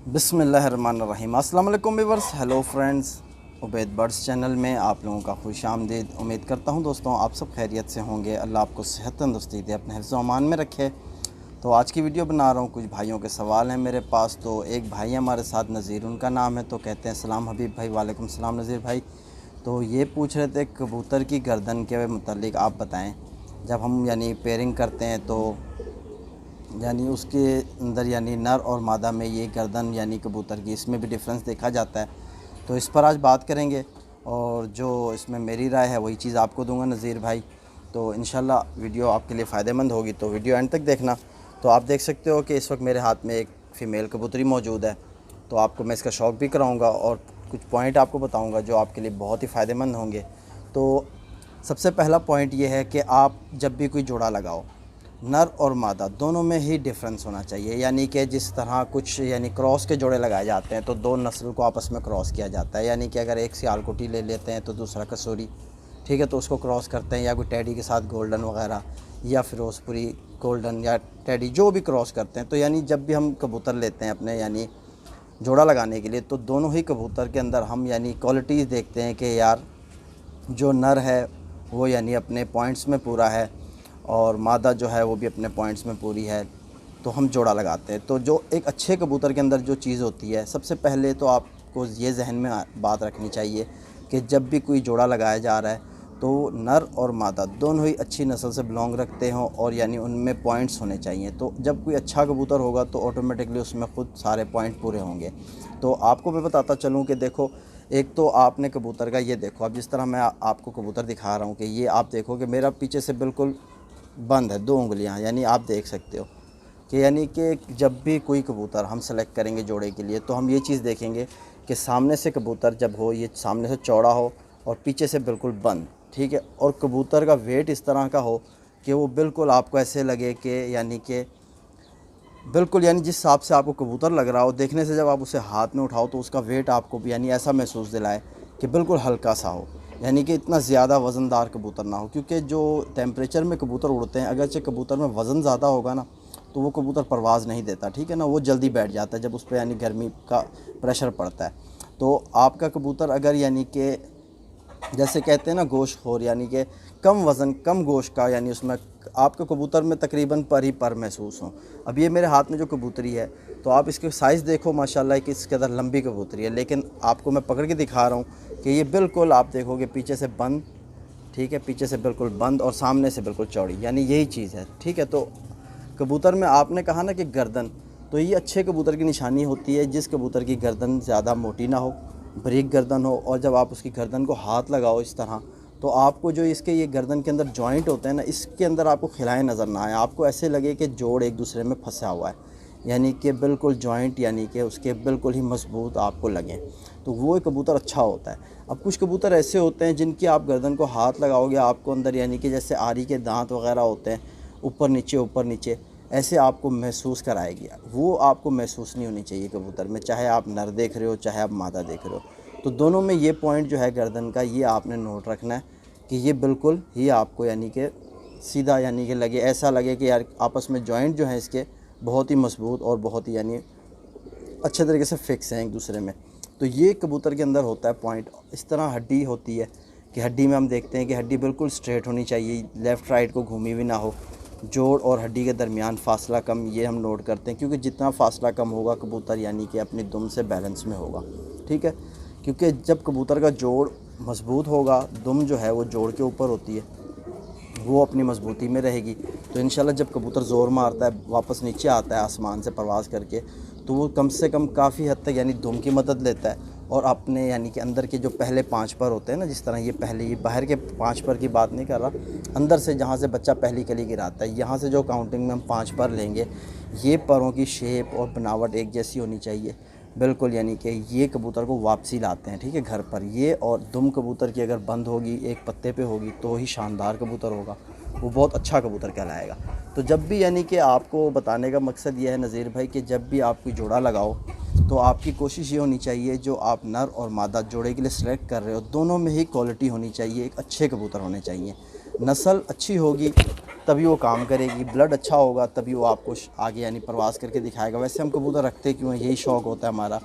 बिस्मिल्लाहिर्रहमानिर्रहीम। अस्सलाम वालेकुम viewers, hello friends. Ubaid birds channel में आप लोगों का खुशामदीद। उम्मीद करता हूँ दोस्तों आप सब खैरियत से होंगे। अल्लाह आपको सेहत तंदुरुस्ती दे, अपने हिफ्ज़ व अमान में रखे। तो आज की वीडियो बना रहा हूँ, कुछ भाइयों के सवाल हैं मेरे पास। तो एक भाई हमारे साथ नज़ीर उनका नाम है, तो कहते हैं सलाम हबीब भाई। वालेकुम सलाम नज़ीर भाई। तो ये पूछ रहे थे कबूतर की गर्दन के मुतालिक आप बताएँ। जब हम पेयरिंग करते हैं तो उसके अंदर नर और मादा में ये गर्दन कबूतर की, इसमें भी डिफरेंस देखा जाता है। तो इस पर आज बात करेंगे और जो इसमें मेरी राय है वही चीज़ आपको दूंगा नज़ीर भाई। तो इंशाल्लाह वीडियो आपके लिए फ़ायदेमंद होगी, तो वीडियो एंड तक देखना। तो आप देख सकते हो कि इस वक्त मेरे हाथ में एक फ़ीमेल कबूतरी मौजूद है। तो आपको मैं इसका शौक़ भी कराऊँगा और कुछ पॉइंट आपको बताऊँगा जो आपके लिए बहुत ही फ़ायदेमंद होंगे। तो सबसे पहला पॉइंट ये है कि आप जब भी कोई जोड़ा लगाओ, नर और मादा दोनों में ही डिफरेंस होना चाहिए। कि जिस तरह कुछ क्रॉस के जोड़े लगाए जाते हैं तो दो नस्ल को आपस में क्रॉस किया जाता है। कि अगर एक सियालकोटी ले लेते हैं तो दूसरा कसूरी, ठीक है, तो उसको क्रॉस करते हैं, या कोई टैडी के साथ गोल्डन वगैरह, या फिरोजपुरी गोल्डन या टैडी, जो भी क्रॉस करते हैं। तो जब भी हम कबूतर लेते हैं अपने जोड़ा लगाने के लिए, तो दोनों ही कबूतर के अंदर हम क्वालिटीज़ देखते हैं कि यार जो नर है वो अपने पॉइंट्स में पूरा है और मादा जो है वो भी अपने पॉइंट्स में पूरी है, तो हम जोड़ा लगाते हैं। तो जो एक अच्छे कबूतर के अंदर जो चीज़ होती है, सबसे पहले तो आपको ये जहन में बात रखनी चाहिए कि जब भी कोई जोड़ा लगाया जा रहा है तो नर और मादा दोनों ही अच्छी नस्ल से बिलोंग रखते हों और उनमें पॉइंट्स होने चाहिए। तो जब कोई अच्छा कबूतर होगा तो ऑटोमेटिकली उसमें ख़ुद सारे पॉइंट पूरे होंगे। तो आपको मैं बताता चलूँ कि देखो, एक तो आपने कबूतर का ये देखो, अब जिस तरह मैं आपको कबूतर दिखा रहा हूँ कि ये आप देखो कि मेरा पीछे से बिल्कुल बंद है, 2 उंगलियां, आप देख सकते हो कि जब भी कोई कबूतर हम सेलेक्ट करेंगे जोड़े के लिए, तो हम ये चीज़ देखेंगे कि सामने से कबूतर जब हो, ये सामने से चौड़ा हो और पीछे से बिल्कुल बंद, ठीक है। और कबूतर का वेट इस तरह का हो कि वो बिल्कुल आपको ऐसे लगे कि बिल्कुल जिस हिसाब से आपको कबूतर लग रहा हो, देखने से जब आप उसे हाथ में उठाओ तो उसका वेट आपको ऐसा महसूस दिलाए कि बिल्कुल हल्का सा हो, कि इतना ज़्यादा वज़नदार कबूतर ना हो। क्योंकि जो टेम्परेचर में कबूतर उड़ते हैं, अगरचे कबूतर में वज़न ज़्यादा होगा ना तो वो कबूतर परवाज़ नहीं देता, ठीक है ना, वो जल्दी बैठ जाता है जब उस पर गर्मी का प्रेशर पड़ता है। तो आपका कबूतर अगर कि जैसे कहते हैं ना गोश्तखोर, कि कम वज़न कम गोश्त का, उसमें आपके कबूतर में तकरीबन पर महसूस हो। अब ये मेरे हाथ में जो कबूतरी है, तो आप इसके साइज़ देखो, माशाल्लाह कि इसके अंदर लंबी कबूतरी है, लेकिन आपको मैं पकड़ के दिखा रहा हूँ कि ये बिल्कुल आप देखोगे पीछे से बंद, ठीक है, पीछे से बिल्कुल बंद और सामने से बिल्कुल चौड़ी, यही चीज़ है, ठीक है। तो कबूतर में आपने कहा ना कि गर्दन, तो ये अच्छे कबूतर की निशानी होती है जिस कबूतर की गर्दन ज़्यादा मोटी ना हो, बारीक गर्दन हो। और जब आप उसकी गर्दन को हाथ लगाओ इस तरह, तो आपको जो इसके ये गर्दन के अंदर जॉइंट होते हैं ना, इसके अंदर आपको खिलाएँ नज़र ना आए, आपको ऐसे लगे कि जोड़ एक दूसरे में फंसा हुआ है, कि बिल्कुल जॉइंट कि उसके बिल्कुल ही मजबूत आपको लगें, तो वो कबूतर अच्छा होता है। अब कुछ कबूतर ऐसे होते हैं जिनकी आप गर्दन को हाथ लगाओगे, आपको अंदर कि जैसे आरी के दांत वगैरह होते हैं, ऊपर नीचे ऐसे आपको महसूस कराएगी, वो आपको महसूस नहीं होनी चाहिए कबूतर में, चाहे आप नर देख रहे हो चाहे आप मादा देख रहे हो। तो दोनों में ये पॉइंट जो है गर्दन का, ये आपने नोट रखना है कि ये बिल्कुल ही आपको कि सीधा कि लगे, ऐसा लगे कि यार आपस में जॉइंट जो है इसके बहुत ही मजबूत और बहुत ही अच्छे तरीके से फिक्स हैं एक दूसरे में। तो ये कबूतर के अंदर होता है पॉइंट। इस तरह हड्डी होती है कि हड्डी में हम देखते हैं कि हड्डी बिल्कुल स्ट्रेट होनी चाहिए, लेफ़्ट राइट को घूमी हुई ना हो, जोड़ और हड्डी के दरमियान फासला कम, ये हम नोट करते हैं, क्योंकि जितना फासला कम होगा कबूतर कि अपनी दुम से बैलेंस में होगा, ठीक है। क्योंकि जब कबूतर का जोड़ मजबूत होगा, दुम जो है वो जोड़ के ऊपर होती है, वो अपनी मजबूती में रहेगी। तो इंशाल्लाह जब कबूतर ज़ोर मारता है, वापस नीचे आता है आसमान से परवाज़ करके, तो वो कम से कम काफ़ी हद तक दुम की मदद लेता है और अपने कि अंदर के जो पहले 5 पर होते हैं ना, जिस तरह ये बाहर के 5 पर की बात नहीं कर रहा, अंदर से जहाँ से बच्चा पहली कली गिराता है, यहाँ से जो काउंटिंग में हम 5 पर लेंगे, ये परों की शेप और बनावट एक जैसी होनी चाहिए बिल्कुल, कि ये कबूतर को वापसी लाते हैं, ठीक है, घर पर। ये और दुम कबूतर की अगर बंद होगी, एक पत्ते पे होगी, तो ही शानदार कबूतर होगा, वो बहुत अच्छा कबूतर कहलाएगा। तो जब भी कि आपको बताने का मकसद ये है नज़ीर भाई कि जब भी आप कोई जोड़ा लगाओ, तो आपकी कोशिश ये होनी चाहिए, जो आप नर और मादा जोड़े के लिए सेलेक्ट कर रहे हो, दोनों में ही क्वालिटी होनी चाहिए, एक अच्छे कबूतर होने चाहिए। नस्ल अच्छी होगी तभी वो काम करेगी, ब्लड अच्छा होगा तभी वो आपको आगे यानी परवाज़ करके दिखाएगा। वैसे हम कबूतर रखते क्यों हैं, यही शौक़ होता है हमारा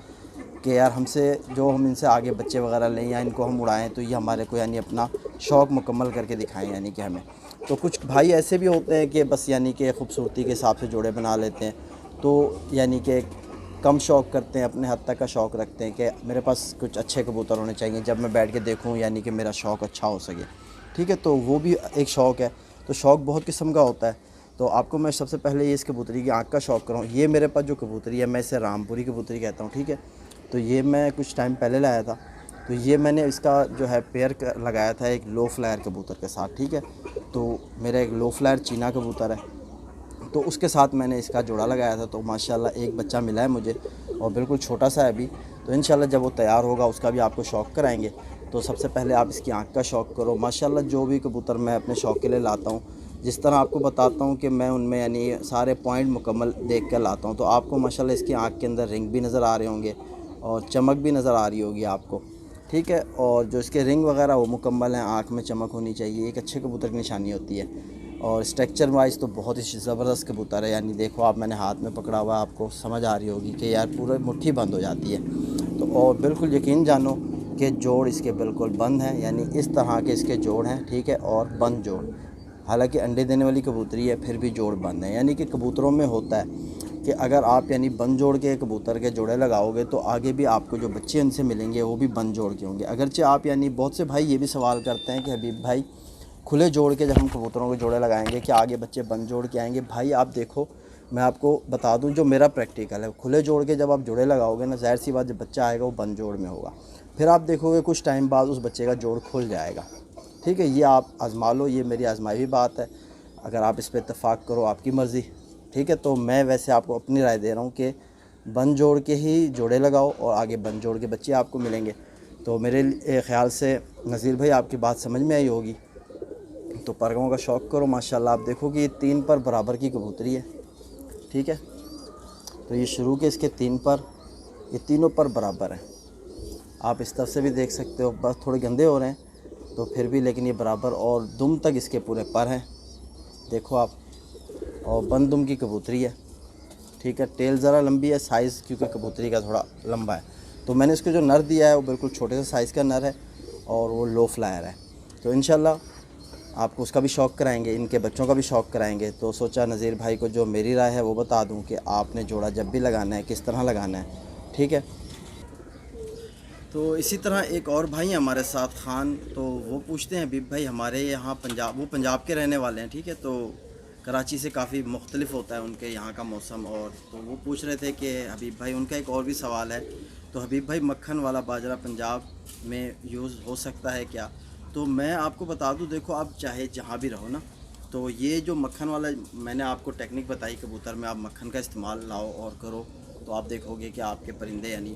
कि यार हम इनसे आगे बच्चे वगैरह लें या इनको हम उड़ाएं, तो ये हमारे को यानी अपना शौक़ मुकम्मल करके दिखाएं यानी कि हमें। तो कुछ भाई ऐसे भी होते हैं कि बस यानी कि ख़ूबसूरती के हिसाब से जोड़े बना लेते हैं, तो यानी कि कम शौक़ करते हैं, अपने हद तक का शौक़ रखते हैं कि मेरे पास कुछ अच्छे कबूतर होने चाहिए, जब मैं बैठ के देखूँ यानी कि मेरा शौक़ अच्छा हो सके। ठीक है, तो वो भी एक शौक़ है। तो शौक़ बहुत किस्म का होता है। तो आपको मैं सबसे पहले ये इस कबूतरी की आँख का शौक़ कराऊँ। ये मेरे पास जो कबूतरी है, मैं इसे रामपुरी कबूतरी कहता हूँ। ठीक है, तो ये मैं कुछ टाइम पहले लाया था। तो ये मैंने इसका जो है पेयर लगाया था एक लो फ्लायर कबूतर के साथ। ठीक है, तो मेरा एक लो फ्लायर चीना कबूतर है, तो उसके साथ मैंने इसका जोड़ा लगाया था। तो माशाल्लाह एक बच्चा मिला है मुझे और बिल्कुल छोटा सा है अभी। तो इंशाल्लाह जब वो तैयार होगा उसका भी आपको शौक़ कराएंगे। तो सबसे पहले आप इसकी आँख का शौक़ करो। माशाल्लाह जो भी कबूतर मैं अपने शौक़ के लिए लाता हूँ, जिस तरह आपको बताता हूँ कि मैं उनमें यानी सारे पॉइंट मुकम्मल देख कर लाता हूँ, तो आपको माशाल्लाह इसकी आँख के अंदर रिंग भी नज़र आ रहे होंगे और चमक भी नज़र आ रही होगी आपको। ठीक है, और जो इसके रिंग वगैरह वो मुकम्मल हैं, आँख में चमक होनी चाहिए, एक अच्छे कबूतर की निशानी होती है। और स्ट्रक्चर वाइज तो बहुत ही ज़बरदस्त कबूतर है, यानी देखो आप, मैंने हाथ में पकड़ा हुआ, आपको समझ आ रही होगी कि यार पूरा मुट्ठी बंद हो जाती है। तो और बिल्कुल यकीन जानो कि जोड़ इसके बिल्कुल बंद हैं, यानी इस तरह के इसके जोड़ हैं। ठीक है, और बंद जोड़, हालांकि अंडे देने वाली कबूतरी है फिर भी जोड़ बंद है। यानी कि कबूतरों में होता है कि अगर आप यानी बंद जोड़ के कबूतर के जोड़े लगाओगे तो आगे भी आपको जो बच्चे उनसे मिलेंगे वो भी बंद जोड़ के होंगे। अगरचे आप यानी बहुत से भाई ये भी सवाल करते हैं कि हबीब भाई खुले जोड़ के जब हम कबूतरों के जोड़े लगाएंगे क्या आगे बच्चे बंद जोड़ के आएंगे? भाई आप देखो, मैं आपको बता दूं जो मेरा प्रैक्टिकल है, खुले जोड़ के जब आप जोड़े लगाओगे ना, ज़ाहिर सी बात जब बच्चा आएगा वो बंद जोड़ में होगा, फिर आप देखोगे कुछ टाइम बाद उस बच्चे का जोड़ खुल जाएगा। ठीक है, ये आप आज़मा लो, ये मेरी आजमाई हुई बात है। अगर आप इस पर इत्तेफाक करो आपकी मर्ज़ी। ठीक है, तो मैं वैसे आपको अपनी राय दे रहा हूँ कि बंद जोड़ के ही जोड़े लगाओ और आगे बंद जोड़ के बच्चे आपको मिलेंगे। तो मेरे ख़्याल से नज़ीर भाई आपकी बात समझ में आई होगी। तो परगों का शौक़ करो। माशाल्लाह आप देखो कि ये 3 पर बराबर की कबूतरी है। ठीक है, तो ये शुरू के इसके 3 पर, ये तीनों पर बराबर हैं। आप इस तरफ से भी देख सकते हो, बस थोड़े गंदे हो रहे हैं तो फिर भी, लेकिन ये बराबर, और दुम तक इसके पूरे पर हैं, देखो आप। और बंद दुम की कबूतरी है। ठीक है, टेल ज़रा लंबी है, साइज़ क्योंकि कबूतरी का थोड़ा लंबा है। तो मैंने इसको जो नर दिया है वो बिल्कुल छोटे से साइज़ का नर है और वो लो फ्लायर है। तो इंशाल्लाह आपको उसका भी शौक़ कराएंगे, इनके बच्चों का भी शौक़ कराएंगे। तो सोचा नज़ीर भाई को जो मेरी राय है वो बता दूं कि आपने जोड़ा जब भी लगाना है किस तरह लगाना है। ठीक है, तो इसी तरह एक और भाई हैं हमारे साथ, ख़ान। तो वो पूछते हैं हबीब भाई हमारे यहाँ पंजाब, वो पंजाब के रहने वाले हैं। ठीक है, तो कराची से काफ़ी मुख्तलिफ होता है उनके यहाँ का मौसम। और तो वो पूछ रहे थे कि हबीब भाई, उनका एक और भी सवाल है, तो हबीब भाई मक्खन वाला बाजरा पंजाब में यूज़ हो सकता है क्या? तो मैं आपको बता दूं, देखो आप चाहे जहाँ भी रहो ना, तो ये जो मक्खन वाला मैंने आपको टेक्निक बताई कबूतर में, आप मक्खन का इस्तेमाल लाओ और करो, तो आप देखोगे कि आपके परिंदे यानी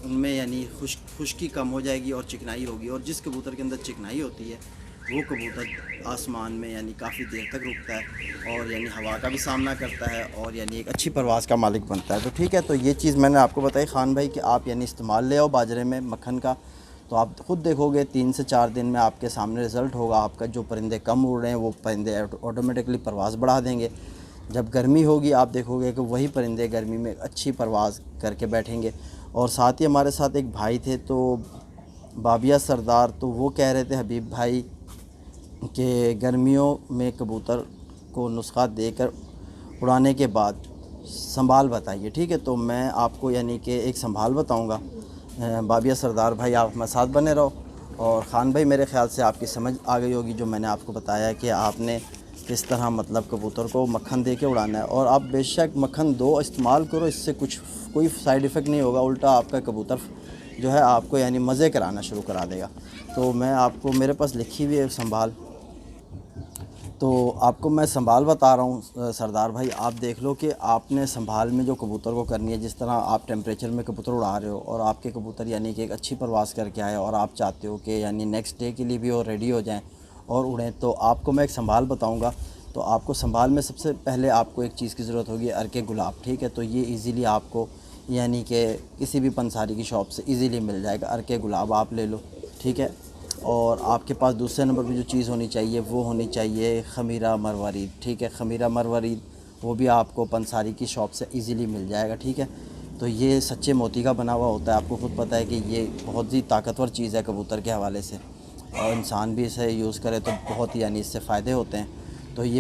उनमें यानी खुश्की कम हो जाएगी और चिकनाई होगी। और जिस कबूतर के अंदर चिकनाई होती है वो कबूतर आसमान में यानी काफ़ी देर तक रुकता है और यानी हवा का भी सामना करता है और यानी एक अच्छी परवाज़ का मालिक बनता है। तो ठीक है, तो ये चीज़ मैंने आपको बताई ख़ान भाई कि आप यानी इस्तेमाल ले आओ बाजरे में मक्खन का, तो आप ख़ुद देखोगे 3 से 4 दिन में आपके सामने रिज़ल्ट होगा। आपका जो परिंदे कम उड़ रहे हैं वो परिंदे ऑटोमेटिकली परवाज़ बढ़ा देंगे। जब गर्मी होगी आप देखोगे कि वही परिंदे गर्मी में अच्छी परवाज़ करके बैठेंगे। और साथ ही हमारे साथ एक भाई थे, तो बाबिया सरदार, तो वो कह रहे थे हबीब भाई कि गर्मियों में कबूतर को नुस्खा देकर उड़ाने के बाद संभाल बताइए। ठीक है, तो मैं आपको यानी कि एक संभाल बताऊंगा। बाबिया सरदार भाई आप हमारे साथ बने रहो। और ख़ान भाई मेरे ख़्याल से आपकी समझ आ गई होगी जो मैंने आपको बताया कि आपने किस तरह मतलब कबूतर को मक्खन दे के उड़ाना है। और आप बेशक मक्खन दो इस्तेमाल करो, इससे कोई साइड इफ़ेक्ट नहीं होगा, उल्टा आपका कबूतर जो है आपको यानी मज़े कराना शुरू करा देगा। तो मैं आपको, मेरे पास लिखी हुई है संभाल, तो आपको मैं संभाल बता रहा हूँ सरदार भाई। आप देख लो कि आपने संभाल में जो कबूतर को करनी है, जिस तरह आप टेम्परेचर में कबूतर उड़ा रहे हो और आपके कबूतर यानी कि एक अच्छी परवाज़ करके आए और आप चाहते हो कि यानी नेक्स्ट डे के लिए भी वो रेडी हो जाएं और उड़ें, तो आपको मैं एक संभाल बताऊँगा। तो आपको संभाल में सबसे पहले आपको एक चीज़ की ज़रूरत होगी, अर्के गुलाब। ठीक है, तो ये ईज़िली आपको यानी कि किसी भी पंसारी की शॉप से ईज़िली मिल जाएगा। अर्के गुलाब आप ले लो। ठीक है, और आपके पास दूसरे नंबर पे जो चीज़ होनी चाहिए वो होनी चाहिए ख़मीरा मरवरीद, ठीक है। ख़मीरा मरवरीद वो भी आपको पंसारी की शॉप से इजीली मिल जाएगा, ठीक है। तो ये सच्चे मोती का बना हुआ होता है। आपको खुद पता है कि ये बहुत ही ताकतवर चीज़ है कबूतर के हवाले से, और इंसान भी इसे यूज़ करे तो बहुत ही इससे फ़ायदे होते हैं। तो ये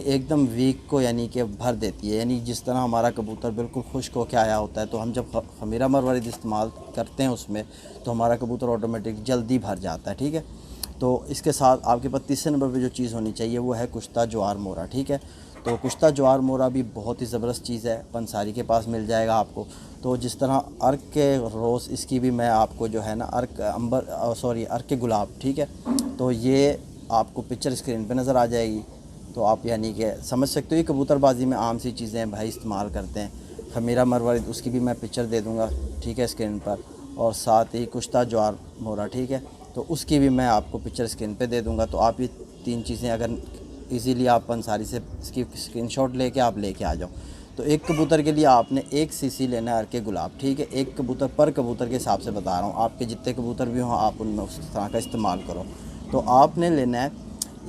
एकदम वीक को कि भर देती है। जिस तरह हमारा कबूतर बिल्कुल खुश्क होकर आया होता है, तो हम जब ख़मीरा मरवरीद इस्तेमाल करते हैं उसमें, तो हमारा कबूतर ऑटोमेटिक जल्दी भर जाता है, ठीक है। तो इसके साथ आपके पास तीसरे नंबर पे जो चीज़ होनी चाहिए वो है कुश्ता ज्वार मोरा, ठीक है। तो कुश्ता ज्वार मोरा भी बहुत ही ज़बरदस्त चीज़ है, पंसारी के पास मिल जाएगा आपको। तो जिस तरह अर्क के रोज़, इसकी भी मैं आपको जो है ना अर्क अर्क के गुलाब, ठीक है। तो ये आपको पिक्चर स्क्रीन पे नज़र आ जाएगी, तो आप कि समझ सकते हो ये कबूतरबाजी में आम सी चीज़ें भाई इस्तेमाल करते हैं। ख़मीरा मरवरीद उसकी भी मैं पिक्चर दे दूँगा, ठीक है, स्क्रीन पर। और साथ ही कुश्ता ज्वार मोरा, ठीक है, तो उसकी भी मैं आपको पिक्चर स्क्रीन पे दे दूँगा। तो आप ये 3 चीज़ें अगर इजीली आप पंसारी से इसकी स्क्रीनशॉट लेके आप लेके आ जाओ। तो एक कबूतर के लिए आपने 1 सीसी लेना है अर्क के गुलाब, ठीक है। एक कबूतर पर कबूतर के हिसाब से बता रहा हूँ, आपके जितने कबूतर भी हों आप उनमें उस तरह का इस्तेमाल करो। तो आपने लेना है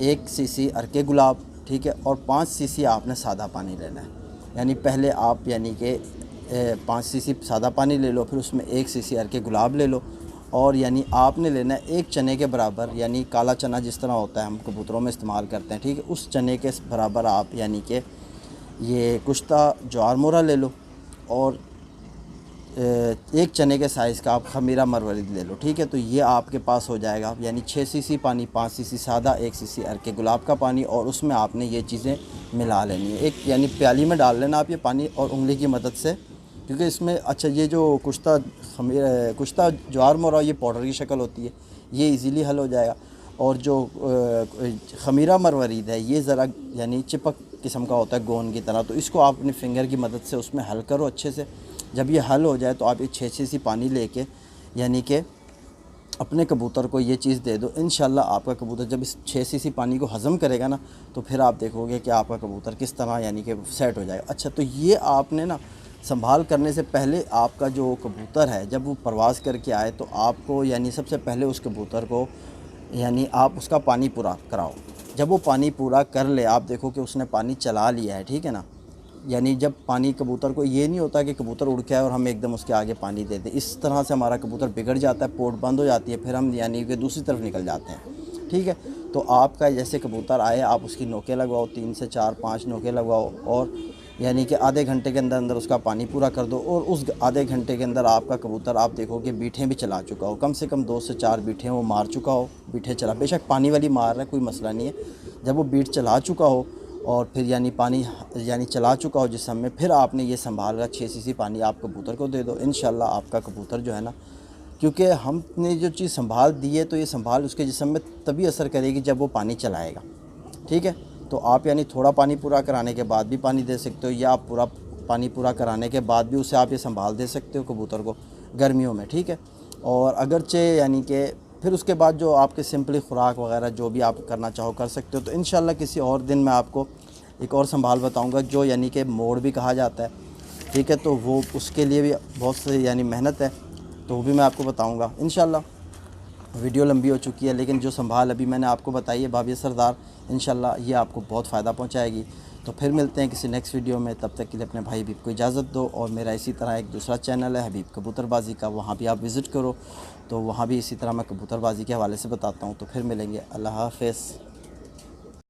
1 सीसी अर्क के गुलाब, ठीक है, और 5 सीसी आपने सादा पानी लेना है। पहले आप कि 5 सीसी सादा पानी ले लो, फिर उसमें 1 सीसी अर्क के गुलाब ले लो, और आपने लेना है 1 चने के बराबर, काला चना जिस तरह होता है हम कबूतरों में इस्तेमाल करते हैं, ठीक है, उस चने के बराबर आप कि ये कुश्ता ज्वार मोरा ले लो, और 1 चने के साइज़ का आप ख़मीरा मरवरीद ले लो, ठीक है। तो ये आपके पास हो जाएगा 6 सीसी पानी, 5 सीसी सादा, 1 सीसी अर्क के गुलाब का पानी, और उसमें आपने ये चीज़ें मिला लेनी है। एक प्याली में डाल लेना आप ये पानी, और उंगली की मदद से, क्योंकि इसमें अच्छा ये जो कुश्ता ज्वार मोरा ये पाउडर की शक्ल होती है, ये इजीली हल हो जाएगा। और जो ख़मीरा मरवरीद है ये ज़रा चिपक किस्म का होता है गोंद की तरह, तो इसको आप अपनी फिंगर की मदद से उसमें हल करो अच्छे से। जब ये हल हो जाए तो आप ये 6 सीसी पानी लेके कि अपने कबूतर को ये चीज़ दे दो। इंशाल्लाह आपका कबूतर जब इस 6 सीसी पानी को हज़म करेगा ना, तो फिर आप देखोगे कि आपका कबूतर किस तरह कि सेट हो जाएगा। अच्छा, तो ये आपने ना संभाल करने से पहले आपका जो कबूतर है जब वो परवाज़ करके आए, तो आपको सबसे पहले उस कबूतर को आप उसका पानी पूरा कराओ। जब वो पानी पूरा कर ले, आप देखो कि उसने पानी चला लिया है, ठीक है ना। जब पानी कबूतर को, ये नहीं होता कि कबूतर उड़ के आए और हम एकदम उसके आगे पानी दे दें, इस तरह से हमारा कबूतर बिगड़ जाता है, पोट बंद हो जाती है, फिर हम कि दूसरी तरफ निकल जाते हैं, ठीक है। तो आपका जैसे कबूतर आए आप उसकी नोकें लगवाओ, 3 से 4 5 नोकें लगवाओ, और कि आधे घंटे के अंदर अंदर उसका पानी पूरा कर दो। और उस आधे घंटे के अंदर आपका कबूतर आप देखो कि बीठें भी चला चुका हो, कम से कम 2 से 4 बीठें वो मार चुका हो। बीठें चला, बेशक पानी वाली मार रहा है, कोई मसला नहीं है। जब वो बीठ चला चुका हो और फिर पानी चला चुका हो जिसम में, फिर आपने ये संभाल कर 6 सीसी पानी आप कबूतर को दे दो। इंशाल्लाह आपका कबूतर जो है ना, क्योंकि हमने जो चीज़ संभाल दी है, तो ये संभाल उसके जिस्म में तभी असर करेगी जब वो पानी चलाएगा, ठीक है। तो आप थोड़ा पानी पूरा कराने के बाद भी पानी दे सकते हो, या आप पूरा पानी पूरा कराने के बाद भी उसे आप ये संभाल दे सकते हो कबूतर को गर्मियों में, ठीक है। और अगरचे कि फिर उसके बाद जो आपके सिंपली खुराक वगैरह जो भी आप करना चाहो कर सकते हो। तो इंशाल्लाह किसी और दिन मैं आपको एक और संभाल बताऊंगा जो कि मोड़ भी कहा जाता है, ठीक है। तो वो उसके लिए भी बहुत सी मेहनत है, तो वो भी मैं आपको बताऊंगा इंशाल्लाह। वीडियो लंबी हो चुकी है, लेकिन जो संभाल अभी मैंने आपको बताई है बाबिया सरदार, इंशाल्लाह ये आपको बहुत फ़ायदा पहुंचाएगी। तो फिर मिलते हैं किसी नेक्स्ट वीडियो में, तब तक के लिए अपने भाई हबीब को इजाज़त दो। और मेरा इसी तरह एक दूसरा चैनल है हबीब कबूतरबाजी का, वहाँ भी आप विज़िट करो, तो वहाँ भी इसी तरह मैं कबूतरबाजी के हवाले से बताता हूँ। तो फिर मिलेंगे, अल्लाह हाफ़िज़।